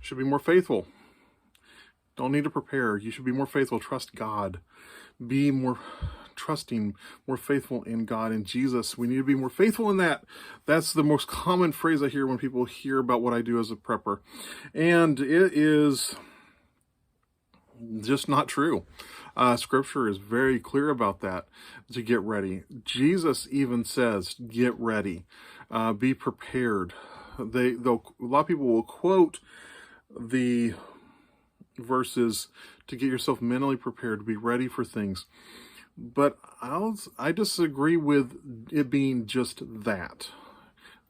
Should be more faithful. Don't need to prepare. You should be more faithful. Trust God. Be more trusting, more faithful in God and Jesus. We need to be more faithful in that. That's the most common phrase I hear when people hear about what I do as a prepper. And it is just not true. Scripture is very clear about that, to get ready. Jesus even says, get ready, be prepared. A lot of people will quote the verses to get yourself mentally prepared, to be ready for things. But I disagree with it being just that.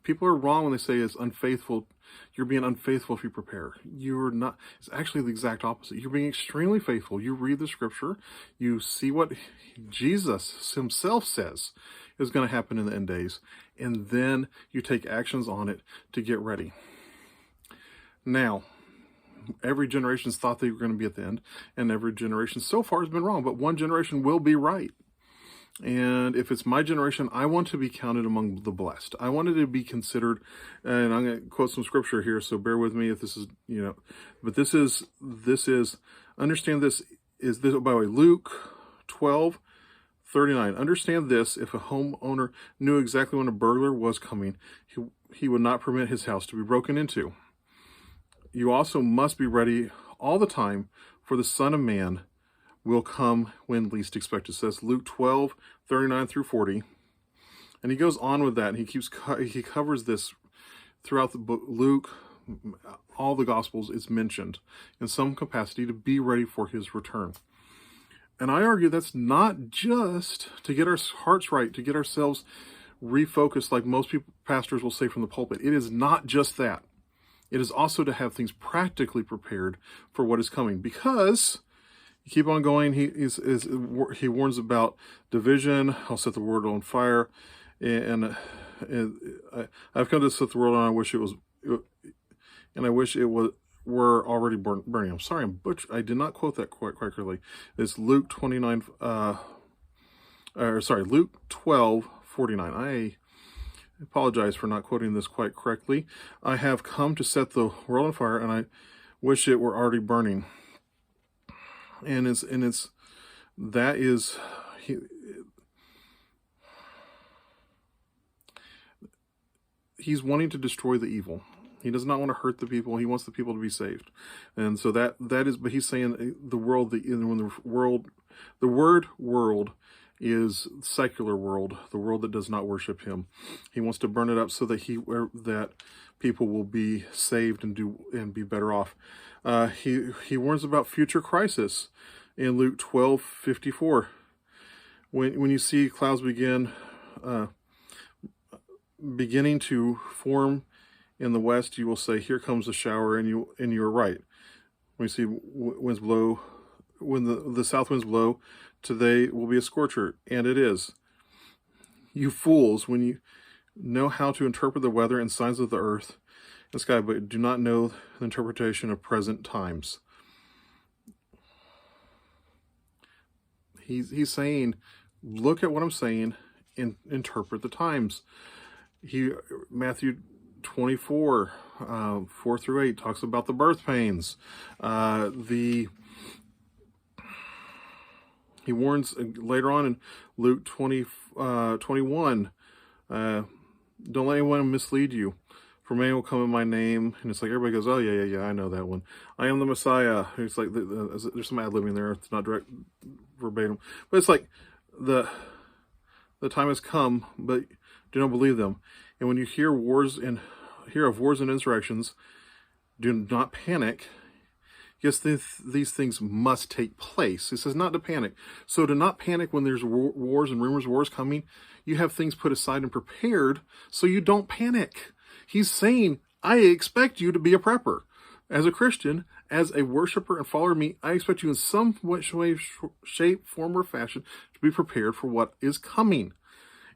People are wrong when they say it's unfaithful. You're being unfaithful if you prepare. You're not. It's actually the exact opposite. You're being extremely faithful. You read the scripture. You see what Jesus himself says is going to happen in the end days. And then you take actions on it to get ready. Now, every generation's thought they were going to be at the end, and every generation so far has been wrong, but one generation will be right. And if it's my generation, I want to be counted among the blessed. I wanted to be considered, and I'm going to quote some scripture here, so bear with me if this is, but this is, understand this, by the way, Luke 12:39. Understand this, if a homeowner knew exactly when a burglar was coming, he would not permit his house to be broken into. You also must be ready all the time, for the Son of Man will come when least expected. It says Luke 12:39 through 40. And he goes on with that, and he covers this throughout the book. Luke, all the Gospels, is mentioned in some capacity to be ready for his return. And I argue that's not just to get our hearts right, to get ourselves refocused, like most pastors will say from the pulpit. It is not just that. It is also to have things practically prepared for what is coming, because you keep on going. He warns about division. I'll set the world on fire, and I've come to set the world on. I wish it were already burning. I'm sorry, I did not quote that quite correctly. It's Luke 29. Luke 12:49. I apologize for not quoting this quite correctly. I have come to set the world on fire, and I wish it were already burning. And he's wanting to destroy the evil. He does not want to hurt the people. He wants the people to be saved. And so that is, but he's saying the word world is secular world, the world that does not worship him. He wants to burn it up so that people will be saved and be better off. He warns about future crisis in Luke 12:54. When you see clouds beginning to form in the west, you will say, "Here comes a shower," and you are right. When you see winds blow, when the south winds blow, today will be a scorcher, and it is. You fools, when you know how to interpret the weather and signs of the earth and sky, but do not know the interpretation of present times. He's saying, look at what I'm saying and interpret the times. Matthew 24, 4 through 8 talks about the birth pains. He warns later on in Luke 21, don't let anyone mislead you, for many will come in my name. And it's like everybody goes, oh, yeah, I know that one. I am the Messiah. It's like there's some ad-libbing there. It's not direct verbatim. But it's like the time has come, but do not believe them. And when you hear of wars and insurrections, do not panic. Yes, these things must take place. He says not to panic. So to not panic when there's wars and rumors of wars coming, you have things put aside and prepared so you don't panic. He's saying, I expect you to be a prepper. As a Christian, as a worshiper and follower of me, I expect you in some way, shape, form, or fashion to be prepared for what is coming.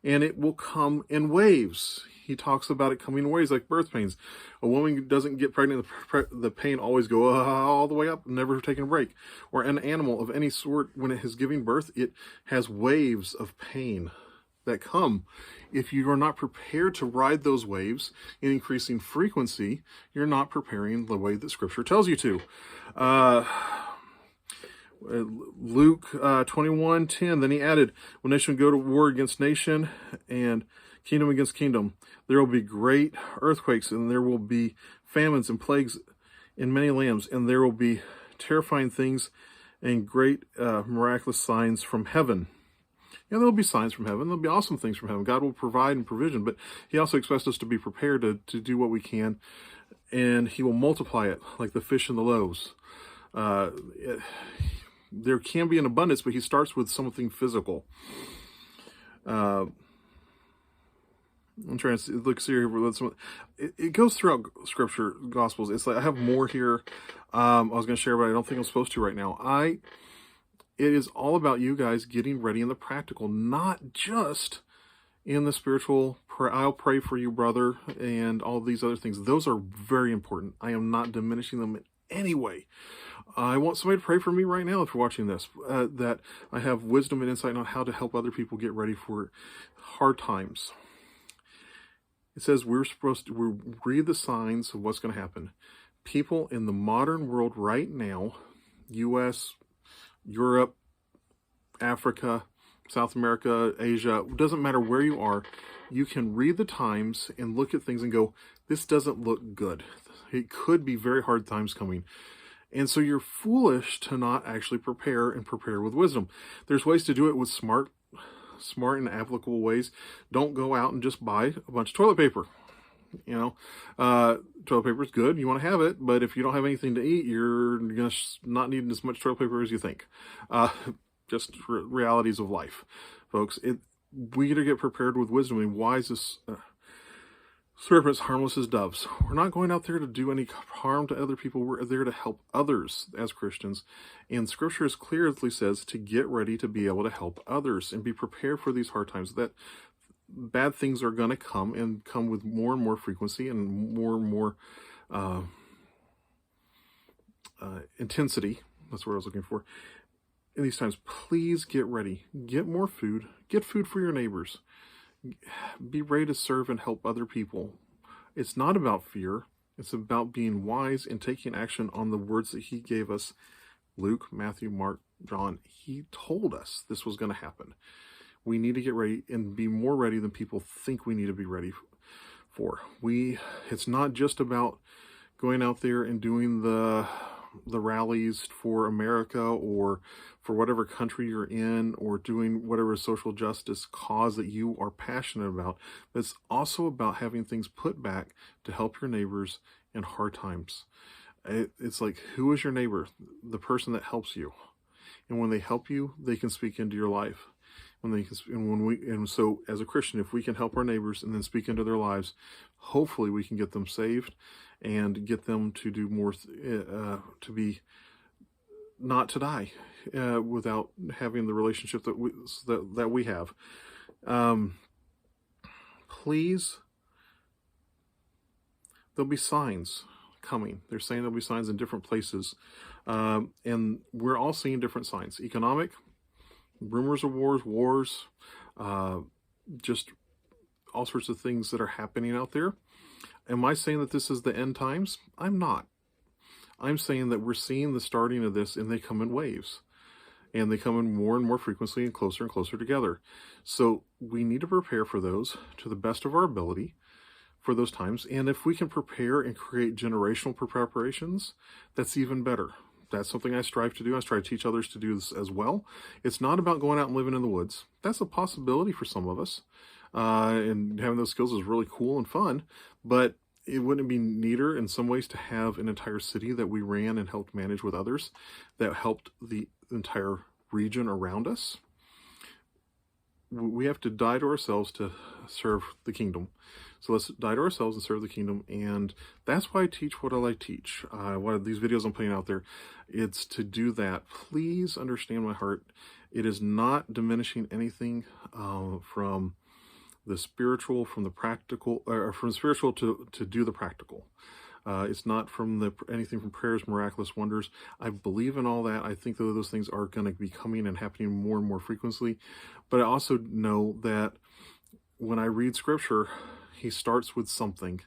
And it will come in waves. He talks about it coming in waves like birth pains. A woman doesn't get pregnant, the pain always go all the way up, never taking a break. Or an animal of any sort, when it is giving birth, it has waves of pain. that come. If you are not prepared to ride those waves in increasing frequency, you're not preparing the way that Scripture tells you to. Luke 21:10, then he added, when nation go to war against nation and kingdom against kingdom, there will be great earthquakes, and there will be famines and plagues in many lands, and there will be terrifying things and great miraculous signs from heaven. Yeah, there'll be signs from heaven. There'll be awesome things from heaven. God will provide and provision, but he also expects us to be prepared to do what we can, and he will multiply it like the fish and the loaves. There can be an abundance, but he starts with something physical. I'm trying to look here. It goes throughout Scripture, Gospels. It's like I have more here. I was going to share, but I don't think I'm supposed to right now. It is all about you guys getting ready in the practical, not just in the spiritual. I'll pray for you, brother, and all these other things. Those are very important. I am not diminishing them in any way. I want somebody to pray for me right now if you're watching this, that I have wisdom and insight on how to help other people get ready for hard times. It says we're supposed to read the signs of what's going to happen. People in the modern world right now, U.S., Europe, Africa, South America, Asia, it doesn't matter where you are, you can read the times and look at things and go, this doesn't look good. It could be very hard times coming. And so you're foolish to not actually prepare and prepare with wisdom. There's ways to do it with smart and applicable ways. Don't go out and just buy a bunch of toilet paper. Toilet paper is good. You want to have it, but if you don't have anything to eat, you're going to not need as much toilet paper as you think. Just realities of life, folks. We got to get prepared with wisdom and wise as serpents, harmless as doves. We're not going out there to do any harm to other people. We're there to help others as Christians. And Scripture clearly says to get ready to be able to help others and be prepared for these hard times. That bad things are going to come and come with more and more frequency and more intensity. That's what I was looking for. In these times, please get ready. Get more food. Get food for your neighbors. Be ready to serve and help other people. It's not about fear. It's about being wise and taking action on the words that he gave us. Luke, Matthew, Mark, John. He told us this was going to happen. We need to get ready and be more ready than people think we need to be ready for. It's not just about going out there and doing the rallies for America or for whatever country you're in, or doing whatever social justice cause that you are passionate about. But it's also about having things put back to help your neighbors in hard times. It's like, who is your neighbor? The person that helps you. And when they help you, they can speak into your life. So as a Christian, if we can help our neighbors and then speak into their lives, hopefully we can get them saved and get them to do more, not to die without having the relationship that we have. Please, there'll be signs coming. They're saying there'll be signs in different places, and we're all seeing different signs. Economic, rumors of wars, just all sorts of things that are happening out there. Am I saying that this is the end times? I'm not. I'm saying that we're seeing the starting of this, and they come in waves. And they come in more and more frequently and closer together. So we need to prepare for those to the best of our ability for those times. And if we can prepare and create generational preparations, that's even better. That's something I strive to do. I strive to teach others to do this as well. It's not about going out and living in the woods. That's a possibility for some of us. And having those skills is really cool and fun. But it wouldn't be neater in some ways to have an entire city that we ran and helped manage with others that helped the entire region around us? We have to die to ourselves to serve the kingdom. So let's die to ourselves and serve the kingdom. And that's why I teach what I teach. One of these videos I'm putting out there, it's to do that. Please understand my heart. It is not diminishing anything from the spiritual, from the practical, or from spiritual to do the practical. It's not from anything from prayers, miraculous wonders. I believe in all that. I think that those things are going to be coming and happening more and more frequently. But I also know that when I read scripture, he starts with something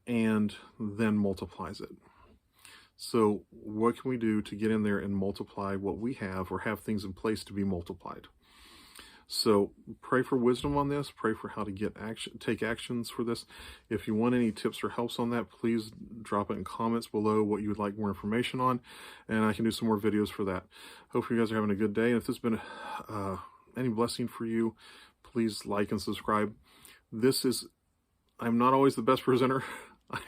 and then multiplies it. So what can we do to get in there and multiply what we have, or have things in place to be multiplied? So pray for wisdom on this. Pray for how to take actions for this. If you want any tips or helps on that, please drop it in comments below what you would like more information on, and I can do some more videos for that. Hope you guys are having a good day. And if this has been any blessing for you, please like and subscribe. I'm not always the best presenter. I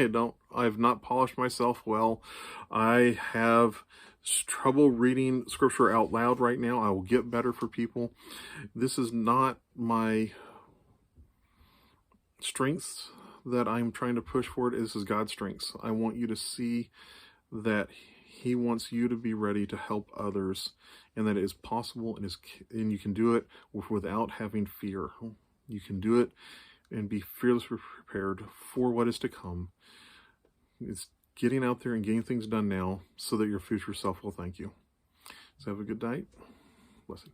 have not polished myself well. I have trouble reading scripture out loud right now. I will get better for people. This is not my strengths that I'm trying to push forward. This is God's strengths. I want you to see that he wants you to be ready to help others, and that it is possible, and you can do it without having fear. You can do it and be fearlessly prepared for what is to come. It's getting out there and getting things done now so that your future self will thank you. So have a good night. Blessed.